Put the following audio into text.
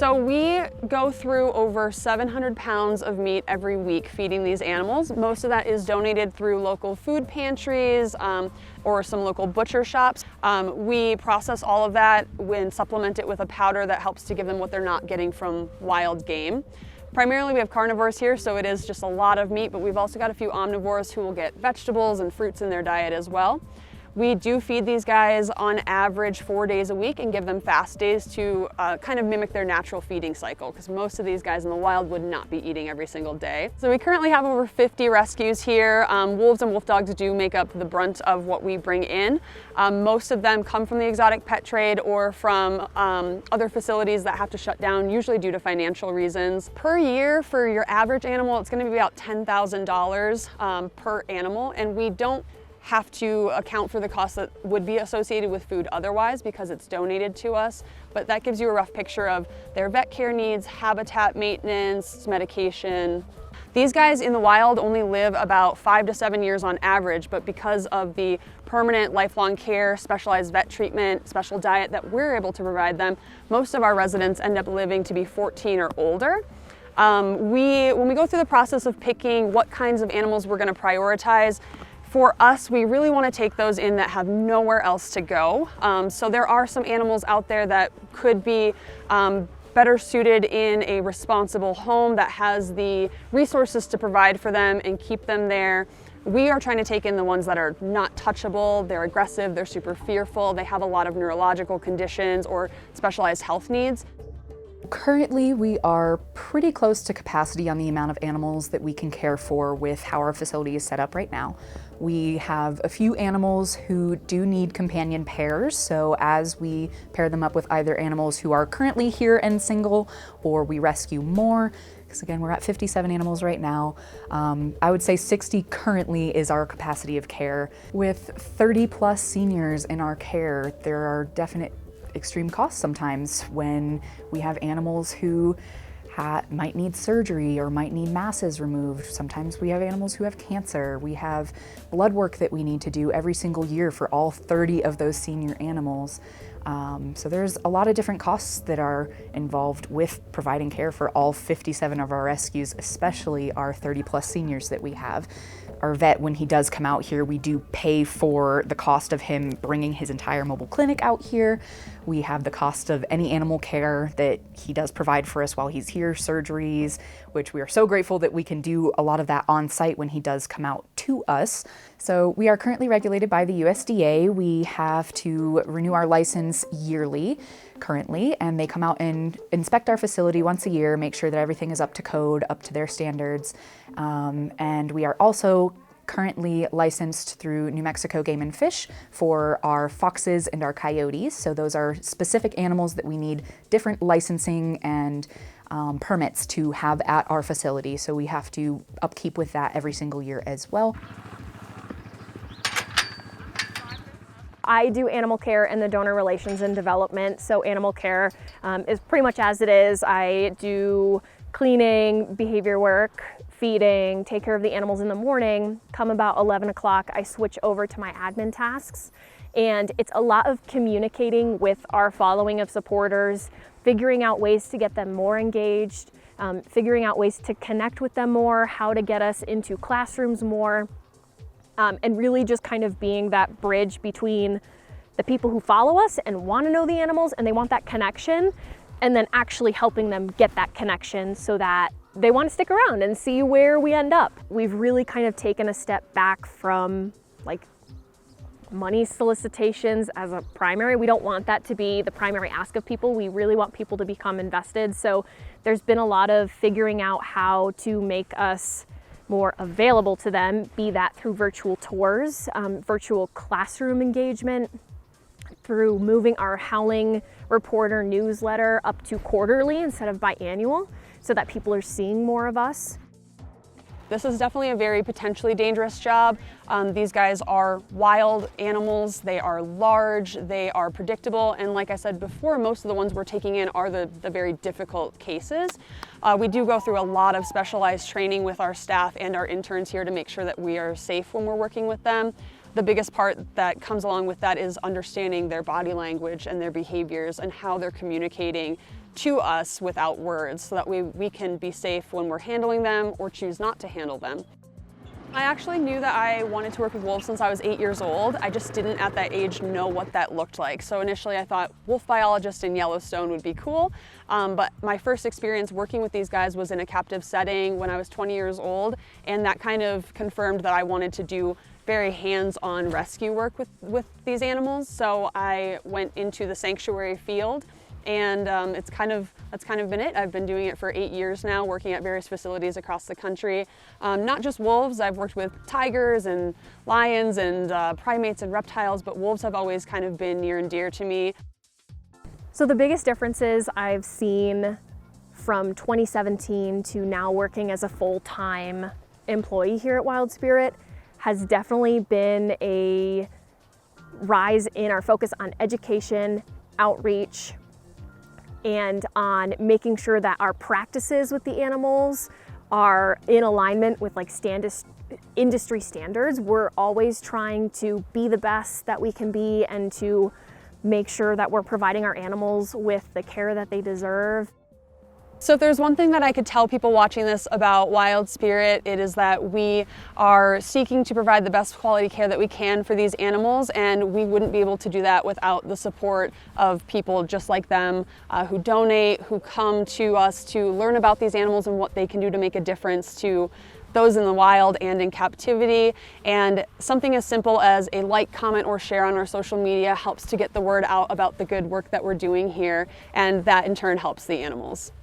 So we go through over 700 pounds of meat every week feeding these animals. Most of that is donated through local food pantries or some local butcher shops. We process all of that and supplement it with a powder that helps to give them what they're not getting from wild game. Primarily we have carnivores here, so it is just a lot of meat, but we've also got a few omnivores who will get vegetables and fruits in their diet as well. We do feed these guys on average 4 days a week and give them fast days to kind of mimic their natural feeding cycle, because most of these guys in the wild would not be eating every single day. So we currently have over 50 rescues here. Wolves and wolf dogs do make up the brunt of what we bring in. Most of them come from the exotic pet trade or from other facilities that have to shut down, usually due to financial reasons. Per year for your average animal, it's going to be about $10,000 per animal, and we don't have to account for the costs that would be associated with food otherwise because it's donated to us. But that gives you a rough picture of their vet care needs, habitat maintenance, medication. These guys in the wild only live about 5 to 7 years on average, but because of the permanent lifelong care, specialized vet treatment, special diet that we're able to provide them, most of our residents end up living to be 14 or older. When we go through the process of picking what kinds of animals we're going to prioritize, for us, we really want to take those in that have nowhere else to go. So there are some animals out there that could be better suited in a responsible home that has the resources to provide for them and keep them there. We are trying to take in the ones that are not touchable, they're aggressive, they're super fearful, they have a lot of neurological conditions or specialized health needs. Currently, we are pretty close to capacity on the amount of animals that we can care for with how our facility is set up right now. We have a few animals who do need companion pairs, so as we pair them up with either animals who are currently here and single, or we rescue more, because again, we're at 57 animals right now. I would say 60 currently is our capacity of care. With 30 plus seniors in our care, there are definite extreme costs sometimes when we have animals who might need surgery or might need masses removed. Sometimes we have animals who have cancer. We have blood work that we need to do every single year for all 30 of those senior animals. So there's a lot of different costs that are involved with providing care for all 57 of our rescues, especially our 30 plus seniors that we have. Our vet, when he does come out here, we do pay for the cost of him bringing his entire mobile clinic out here. We have the cost of any animal care that he does provide for us while he's here, surgeries, which we are so grateful that we can do a lot of that on site when he does come out to us. So we are currently regulated by the USDA. We have to renew our license yearly currently, and they come out and inspect our facility once a year, make sure that everything is up to code, up to their standards. And we are also currently licensed through New Mexico Game and Fish for our foxes and our coyotes. So those are specific animals that we need different licensing and permits to have at our facility. So we have to upkeep with that every single year as well. I do animal care and the donor relations and development. So animal care is pretty much as it is. I do cleaning, behavior work, feeding, take care of the animals in the morning. Come about 11 o'clock, I switch over to my admin tasks. And it's a lot of communicating with our following of supporters, figuring out ways to get them more engaged, figuring out ways to connect with them more, how to get us into classrooms more, and really just kind of being that bridge between the people who follow us and want to know the animals and they want that connection, and then actually helping them get that connection so that they want to stick around and see where we end up. We've really kind of taken a step back from like money solicitations as a primary. We don't want that to be the primary ask of people. We really want people to become invested. So there's been a lot of figuring out how to make us more available to them, be that through virtual tours, virtual classroom engagement, through moving our Howling Reporter newsletter up to quarterly instead of biannual, so that people are seeing more of us. This is definitely a very potentially dangerous job. These guys are wild animals, they are large, they are predictable, and like I said before, most of the ones we're taking in are the very difficult cases. We do go through a lot of specialized training with our staff and our interns here to make sure that we are safe when we're working with them. the biggest part that comes along with that is understanding their body language and their behaviors and how they're communicating to us without words, so that we can be safe when we're handling them or choose not to handle them. I actually knew that I wanted to work with wolves since I was 8 years old. I just didn't at that age know what that looked like. So initially I thought wolf biologist in Yellowstone would be cool. But my first experience working with these guys was in a captive setting when I was 20 years old. And that kind of confirmed that I wanted to do very hands-on rescue work with these animals. So I went into the sanctuary field. And that's kind of been it. I've been doing it for 8 years now, working at various facilities across the country. Not just wolves, I've worked with tigers and lions and primates and reptiles, but wolves have always kind of been near and dear to me. So the biggest differences I've seen from 2017 to now working as a full-time employee here at Wild Spirit has definitely been a rise in our focus on education, outreach, and on making sure that our practices with the animals are in alignment with like industry standards. We're always trying to be the best that we can be and to make sure that we're providing our animals with the care that they deserve. So if there's one thing that I could tell people watching this about Wild Spirit, it is that we are seeking to provide the best quality care that we can for these animals, and we wouldn't be able to do that without the support of people just like them who donate, who come to us to learn about these animals and what they can do to make a difference to those in the wild and in captivity. And something as simple as a like, comment, or share on our social media helps to get the word out about the good work that we're doing here, and that in turn helps the animals.